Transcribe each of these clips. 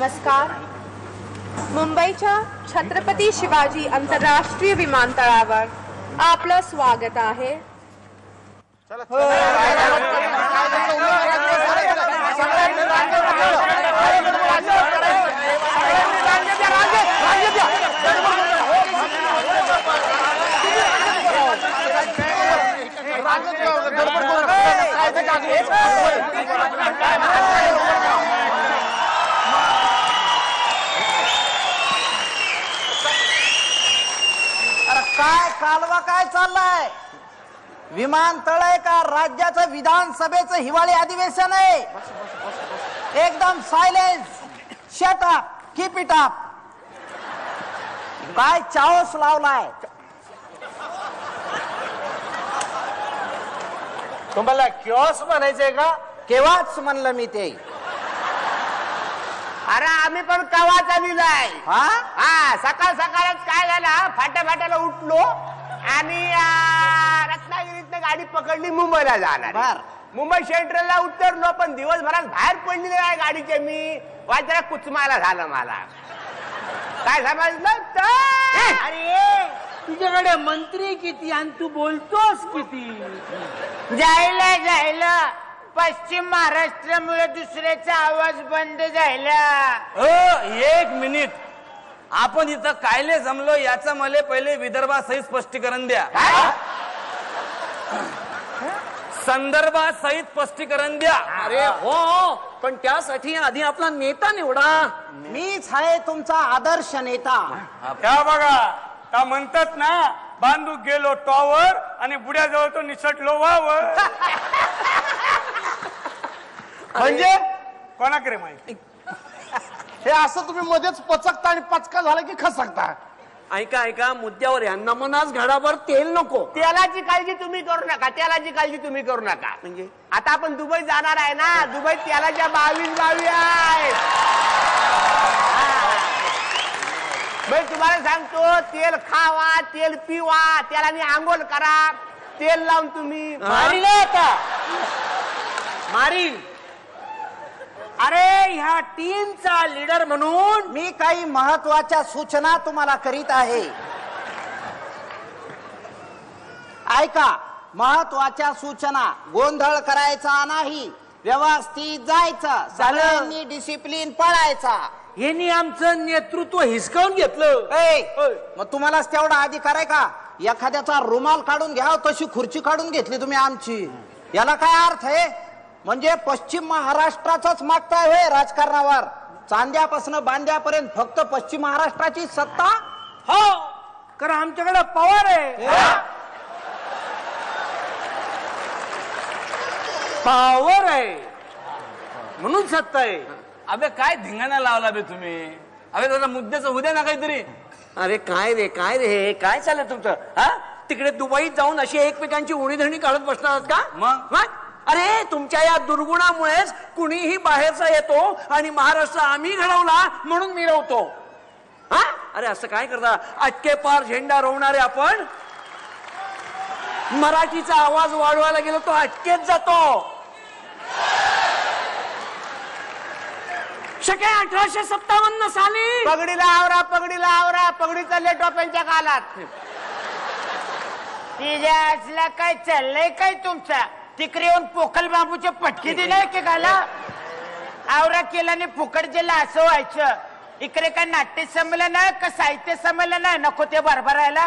नमस्कार. मुंबईच्या छत्रपती शिवाजी आंतरराष्ट्रीय विमानतळावर आपलं स्वागत आहे. काय कालवा काय चाललाय? विमानतळ आहे का राज्याचं विधानसभेचं हिवाळी अधिवेशन आहे? एकदम silence, shut up, keep it up. काय चाओस लावलाय? तुम्हाला किओस म्हणायचंय का? केव्हाच म्हणलं मी ते. अरे आम्ही पण कवाचा लिहिलाय. हा सकाळ सकाळच काय झालं, फाट्याला उठलो आणि रत्नागिरीतनं गाडी पकडली मुंबईला जाणार. मुंबई सेंट्रलला उतरलो, पण दिवसभरात बाहेर पडलेली आहे गाडीचे. मी वाजरा कुचमाला झालं मला. काय समजलं? अरे तुझ्याकडे मंत्री किती आणि तू बोलतोस किती? जायला पश्चिम महाराष्ट्रामुळे दुसऱ्याचा आवाज बंद झाला. एक मिनिट, आपण इथं कायले जमलो याचं मला पहिले विदर्भासहित स्पष्टीकरण द्या. संदर्भासहित स्पष्टीकरण द्या. अरे हो, पण त्यासाठी आधी आपला नेता निवडा. मीच आहे तुमचा आदर्श नेता. त्या बघा का म्हणतात ना, बांधू गेलो टॉवर आणि बुड्याजवळ तो निसटलो वावर. म्हणजे कोणाकडे माहिती? हे असं तुम्ही मध्येच पचकता आणि पचका झाला की खसकता. ऐका मुद्द्यावर या. नमनास घडाभर तेल नको. तेलाची काळजी तुम्ही करू नका, तेलाची काळजी तुम्ही करू नका. म्हणजे आता आपण दुबई जाणार आहे ना, दुबईत तेलाच्या 22 आहेत. मी तुम्हाला सांगतो, तेल खावा, तेल पिवा, तेलाने आंघोळ करा, तेल लावून तुम्ही मारीन. अरे ह्या टीमचा लीडर म्हणून मी काही महत्वाच्या सूचना तुम्हाला करीत आहे. ऐका, महत्वाच्या सूचना. गोंधळ करायचा नाही, व्यवस्थित जायचं, सगळ्यांनी डिसिप्लिन पाळायचा. यांनी आमचं नेतृत्व हिसकावून घेतलं. मग तुम्हालाच तेवढा अधिकार आहे का? एखाद्याचा रुमाल काढून घ्या, तशी खुर्ची काढून घेतली तुम्ही आमची. याला काय अर्थ आहे? म्हणजे पश्चिम महाराष्ट्राचाच मागताय होय राजकारणावर? चांद्यापासून बांद्यापर्यंत फक्त पश्चिम महाराष्ट्राची सत्ता? हो, कारण आमच्याकडे पवार आहे. पॉवर आहे म्हणून सत्ता आहे. अबे काय धिंगाणा लावला बे तुम्ही? अबे दादा मुद्द्याचं उद्या ना काहीतरी. अरे काय रे काय चाललंय तुमचं? हा, तिकडे दुबईत जाऊन अशी एकमेकांची उणीधणी काढत बसणार का? मग अरे तुमच्या या दुर्गुणामुळेच कुणीही बाहेरचा येतो आणि महाराष्ट्र आम्ही घडवला म्हणून मिरवतो. हा, अरे असं काय करता? अटके पार झेंडा रोवणारे आपण. मराठीचा आवाज वाढवायला गेलो तो अटकेत जातो. शके 1857 साली पगडीला आवरा, पगडी चालले टोप्यांच्या कालात. तिच्या असला काय चाललंय काय तुमचा? तिकडे येऊन पोखल बांबूचे पटकी दिलाय की गाला? आवरा केल्याने फुकट दिला असं व्हायचं. इकडे काय नाट्य संमेलन का साहित्य संमेलन नको ते भरभरायला.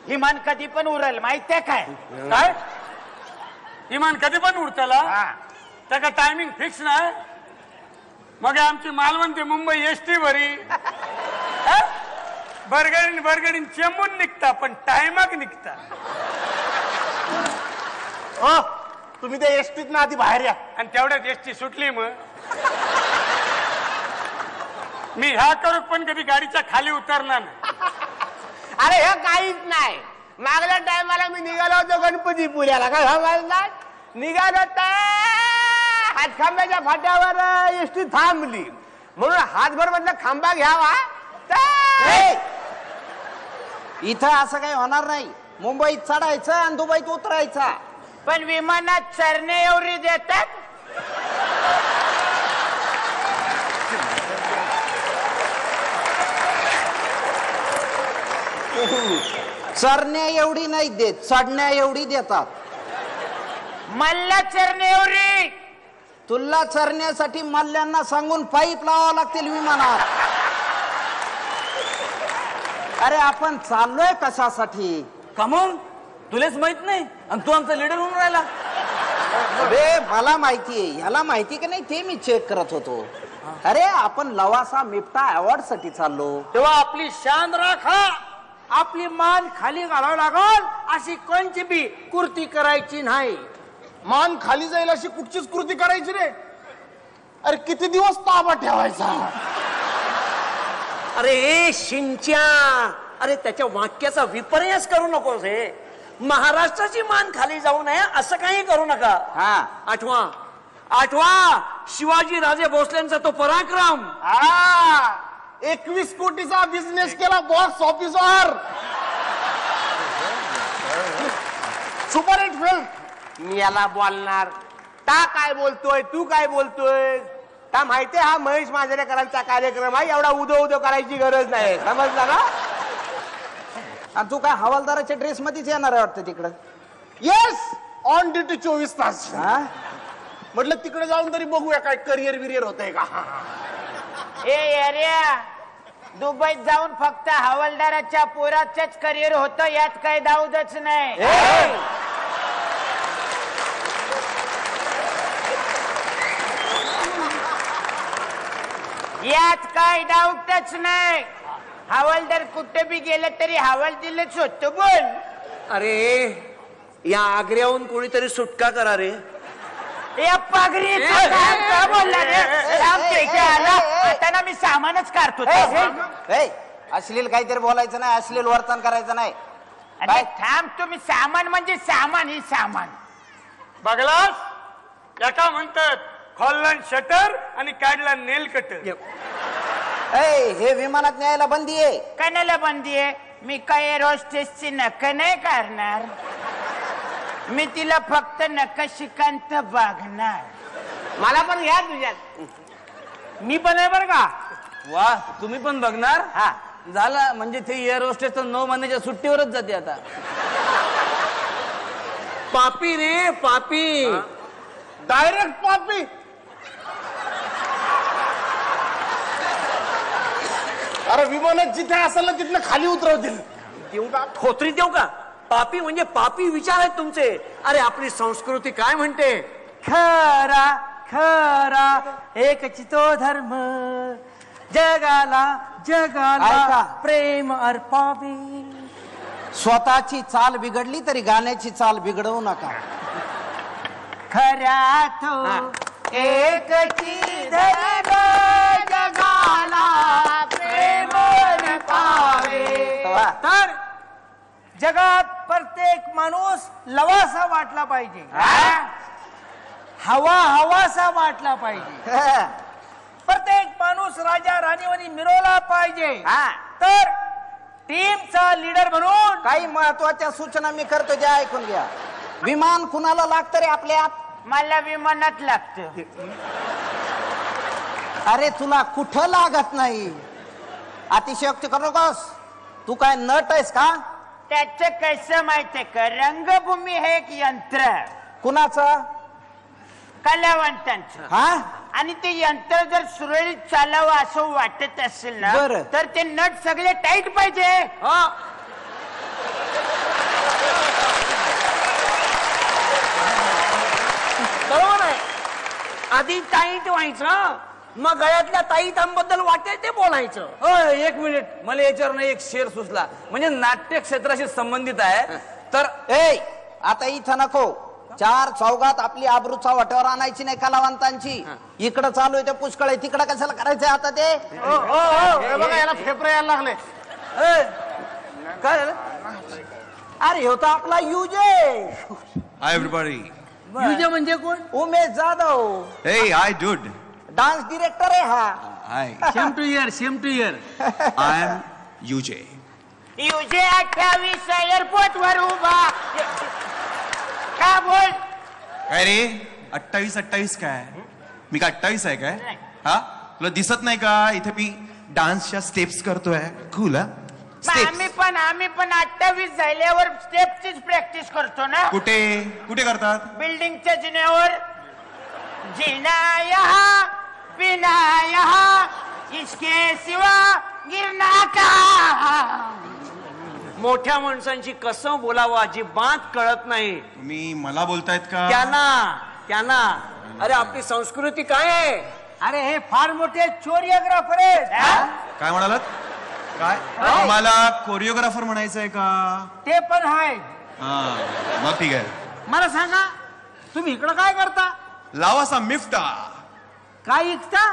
विमान कधी पण उरल माहितीये काय? काय विमान कधी पण उडताला? त्याचा टायमिंग फिक्स नाही. मग आमची मालवण ते मुंबई एसटी भरी बरगडीन चेंबून निघता, पण टायमाक निघता. तुम्ही त्या एसटीत ना आधी बाहेर या. आणि तेवढ्यात एसटी सुटली. मग मी ह्या करू पण कधी गाडीच्या खाली उतरणार नाही. अरे हे काहीच नाही. मागल्या टायमाला मी निघालो होतो गणपती पुण्याला. काय समजणार? निघालो हातखांब्याच्या फाट्यावर एसटी थांबली म्हणून हातभर मधला खांबा घ्यावा. इथं असं काही होणार नाही. मुंबईत चढायचं आणि दुबईत उतरायचा. पण विमानात चरणे एवढी देतात. चरण्या एवढी नाही देत, चढण्या एवढी देतात. मल्ला चरण्यावरी तुला चरण्यासाठी मल्ल्यांना सांगून पाईप लावावं लागतील विमानात. अरे आपण चाललोय कशासाठी? कमून तुलेच माहित नाही आणि तू आमचा लीडर म्हणून राहिला. अरे मला माहितीये, ह्याला माहिती का नाही ते मी चेक करत होतो. अरे आपण लवासा मिफ्ता अवॉर्ड साठी चाललो. तेव्हा आपली शान राखा, आपली मान खाली घालावं लागल. अशी कोणची बी कुर्ती करायची नाही. मान खाली जाईल अशी कुठचीच कृती करायची रे. अरे किती दिवस ताबा ठेवायचा? अरे शिंच्या, अरे त्याच्या वाक्याचा विपर्यास करू नकोस. हे महाराष्ट्राची मान खाली जाऊ नये असं काही करू नका. हा आठवा शिवाजी राजे भोसलेंचा तो पराक्रम. 21 कोटीचा बिझनेस केला बॉक्स ऑफिसवर. Superhit film. मी याला बोलणार. ता काय बोलतोय, तू काय बोलतोय? ता माहितीये हा महेश मांजरेकरांचा कार्यक्रम आहे, एवढा उदो करायची गरज नाही. समजला ना? आणि तू काय हवालदाराच्या ड्रेस मध्येच येणार आहे वाटतं तिकडं? येस, ऑन ड्युटी 24 तास. हा म्हटलं तिकडे जाऊन तरी बघूया काय करिअर बिरियर होतंय का. ए अरे दुबईत जाऊन फक्त हवालदाराच्या पोराचंच करिअर होतं, यात काही दाऊदच नाही. यात काय डाऊटच नाही. हवालदार कुठे बी गेलं तरी हवालदिलच होतो. बोल. अरे या आग्र्याहून कोणीतरी सुटका करा रे. या पागरी का बोलला रे? थांब ते इथे आला. आता ना मी सामानच काढतो. अश्लील काहीतरी बोलायचं नाही, अश्लील वर्तन करायचं नाही. अरे थांब, तुम्ही सामान म्हणजे सामान, ही सामान. बघलास एका म्हणतात खोलला शटर आणि काढला नेल कटर. हे विमानात न्यायला बंदी आहे. कणाला बंदी आहे? मी काय एरोस्टेसची नक नाही करणार. मी तिला फक्त नकशिकांत बघणार. मला पण घ्या तुझ्यात. मी पण आहे बरं का. वा तुम्ही पण बघणार? हा झाला म्हणजे ते एअर होस्टेस तर 9 महिन्याच्या सुट्टीवरच जाते आता. पापी रे पापी. डायरेक्ट पापी. अरे विमानात जिथे असेल ना तिथनं खाली उतरवतील. देऊ का थोतरी देऊ का? पापी म्हणजे पापी विचार आहेत तुमचे. अरे आपली संस्कृती काय म्हणते? खरा खरा एकच तो धर्म, जगाला ऐका. प्रेम अर्पावे. स्वतःची चाल बिघडली तरी गाण्याची चाल बिघडवू नका. खरा तो एकची धर्म, जगाला प्रेम पावे. तर जगात प्रत्येक माणूस लवासा वाटला पाहिजे. हवासा वाटला पाहिजे. प्रत्येक माणूस राजा राणीवानी मिरवला पाहिजे. तर टीमचा लीडर म्हणून काही महत्वाच्या सूचना मी करतो, ज्या ऐकून घ्या. विमान कुणाला लागतं रे आपल्यात? मला विमानात लागतं. अरे तुला कुठं लागत नाही. अतिशयोक्ती करू नकोस. तू काय नट आहेस का? त्याचं कसं माहितीये का? रंगभूमी हे एक यंत्र, कुणाचं? कलावंतांचं. हा आणि ते यंत्र जर सुरळीत चालावं असं वाटत असेल ना, बरं. तर ते नट सगळे टाईट पाहिजे. बरोबर आहे. आधी टाईट व्हायचं, मग गळ्यातल्या ताईतांबद्दल वाटेल ते बोलायचं. एक मिनिट, मला याच्यावर एक शेर सुचला, म्हणजे नाट्य क्षेत्राशी संबंधित आहे. तर आता इथं नको. 4 चौघात आपली आबरूचा वाट्यावर आणायची नाही कलावंतांची. इकडं चालू आहे ते पुष्कळ आहे, तिकडं कशाला करायचंय आता ते? हे बघा याला फेफरे यायला लागले. काय झालं? अरे होता आपला युजे. Hi everybody. युजे म्हणजे कोण? Umesh Jadhav, Hey, hi dude. Dance director आहे हा. Hi. Same to year. I am UJ. UJ 28 airport वर उभा. का बोल? काय रे 28 काय? मी का 28 आहे काय? हा तुला दिसत नाही का इथे मी डान्सच्या स्टेप्स करतोय? कूल. आम्ही पण 28 झाल्यावर स्टेपचीच प्रॅक्टिस करतो ना. कुठे कुठे करतात? बिल्डिंगच्या जिन्यावर. जीना यहाँ पिना यहाँ इसके सिवा गिरना का. मोठ्या माणसांची कसं बोलावं अजिबात कळत नाही. तुम्ही मला बोलतायत का? त्यांना अरे आपली संस्कृती काय आहे? अरे हे फार मोठे कोरिओग्राफर आहेत. काय म्हणालात? काय तुम्हाला कोरिओग्राफर म्हणायचंय का? ते पण आहे. हा मग ठीक आहे. मला सांगा तुम्ही इकडं काय करता? लावासा मिफ्टा. काय ऐकता?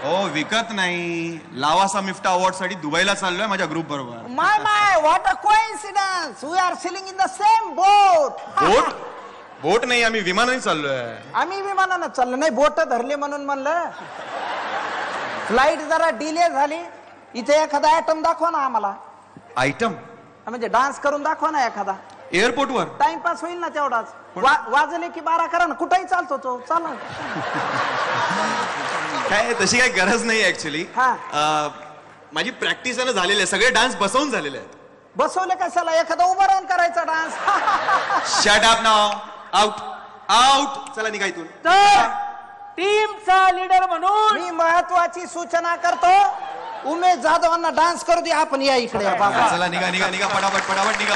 हो विकत नाही. लावासा मिफ्टा अवॉर्ड साठी दुबईला चाललोय माझ्या ग्रुप बरोबर. My what a coincidence. We are sailing in the same boat. Boat? Boat नाही, आम्ही विमानाने चाललोय. आम्ही विमानानं चाललो नाही, बोट धरली म्हणून म्हणलं. फ्लाईट जरा डिले झाली. इथे एखादा आयटम दाखवा ना आम्हाला. आयटम म्हणजे डान्स करून दाखवा ना एखादा. एअरपोर्टवर टाइमपास होईल ना तेवढाच. वाजले की 12 करा ना. कुठेही चालतो तो. चाल काय तशी काही गरज नाही ऍक्च्युली. हा. माझी प्रॅक्टिस आहे ना झालेली आहे. सगळे डान्स बसवून झालेले आहेत. बसवले कशाला? एखादा उभं राहून करायचा dance. Shut up now. Out out. चला निघा इथून. तर टीमचा लीडर म्हणून मी महत्वाची सूचना करतो. उमेश जाधवांना डान्स करू दे. आपण या इकडे. चला निघा निघा निघा. पटापट पटापट निघा.